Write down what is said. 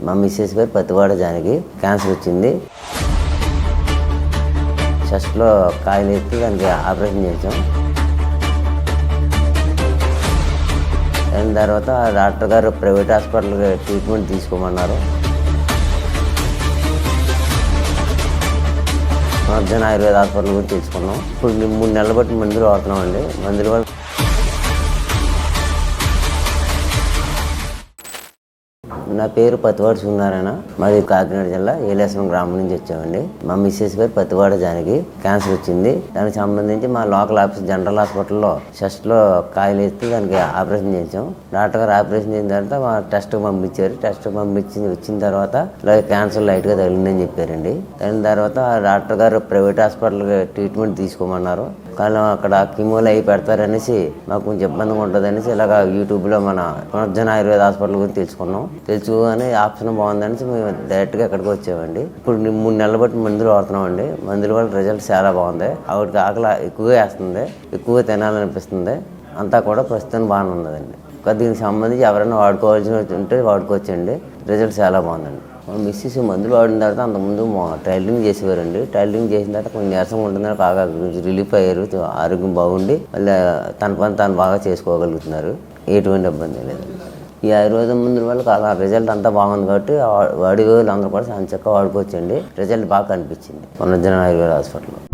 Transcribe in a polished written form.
మా మిస్సెస్ పేరు పత్తివాడ జానకి. క్యాన్సర్ వచ్చింది. చెస్ట్లో కాయలు ఎత్తి దానికి ఆపరేషన్ చేసాం. అయిన తర్వాత డాక్టర్ గారు ప్రైవేట్ హాస్పిటల్కి ట్రీట్మెంట్ తీసుకోమన్నారు. పునర్జన ఆయుర్వేద హాస్పిటల్ గురించి తెలుసుకున్నాం. ఇప్పుడు 3 నెలలు బట్టి మందులు వాడుతున్నామండి. మందుల వల్ల నా పేరు పత్తివాడ సూర్యనారాయణ. మాది కాకినాడ జిల్లా ఏలేశ్వరం గ్రామం నుంచి వచ్చామండి. మా మిస్సెస్ పేరు పత్తివాడ జానకి. క్యాన్సర్ వచ్చింది. దానికి సంబంధించి మా లోకల్ ఆఫీస్ జనరల్ హాస్పిటల్లో చెస్ట్లో కాయలు ఎత్తి దానికి ఆపరేషన్ చేసాం. డాక్టర్ గారు ఆపరేషన్ చేసిన తర్వాత మా టెస్ట్ పంపించారు. టెస్ట్ వచ్చిన తర్వాత క్యాన్సర్ లైట్గా తగిలిందని చెప్పారండి. అయిన తర్వాత డాక్టర్ గారు ప్రైవేట్ హాస్పిటల్కి ట్రీట్మెంట్ తీసుకోమన్నారు. కానీ అక్కడ కిమోలు అవి పెడతారనేసి మాకు కొంచెం ఇబ్బందిగా ఉంటుంది అనేసి ఇలాగ యూట్యూబ్లో మన పునర్జన ఆయుర్వేద హాస్పిటల్ గురించి తెలుసుకొని ఆప్షన్ బాగుందనేసి మేము డైరెక్ట్గా ఇక్కడికి వచ్చామండి. ఇప్పుడు 3 నెలలు బట్టి మందులు వాడుతున్నామండి. మందుల వల్ల రిజల్ట్ చాలా బాగుంది. ఆవిడకి ఆకలి ఎక్కువగా వేస్తుంది, ఎక్కువగా తినాలనిపిస్తుంది. అంతా కూడా ప్రస్తుతం బాగానే ఉన్నదండి. దీనికి సంబంధించి ఎవరైనా వాడుకోవాల్సి ఉంటే వాడుకోవచ్చండి. రిజల్ట్ చాలా బాగుందండి. మా మిస్సెస్ మందులు వాడిన తర్వాత అంతకుముందు టైలరింగ్ చేసేవారండి. టైలరింగ్ చేసిన తర్వాత కొంచెం నీరసంగా ఉంటుందని బాగా కొంచెం రిలీఫ్ అయ్యారు. ఆరోగ్యం బాగుండి మళ్ళీ తన పని తాను బాగా చేసుకోగలుగుతున్నారు. ఎటువంటి ఇబ్బంది లేదు. ఈ ఆయుర్వేదం మందుల వల్ల రిజల్ట్ అంతా బాగుంది కాబట్టి వాడి అందరూ కూడా చక్కగా వాడుకోవచ్చండి. రిజల్ట్ బాగా కనిపించింది పునర్జన ఆయుర్వేద హాస్పిటల్లో.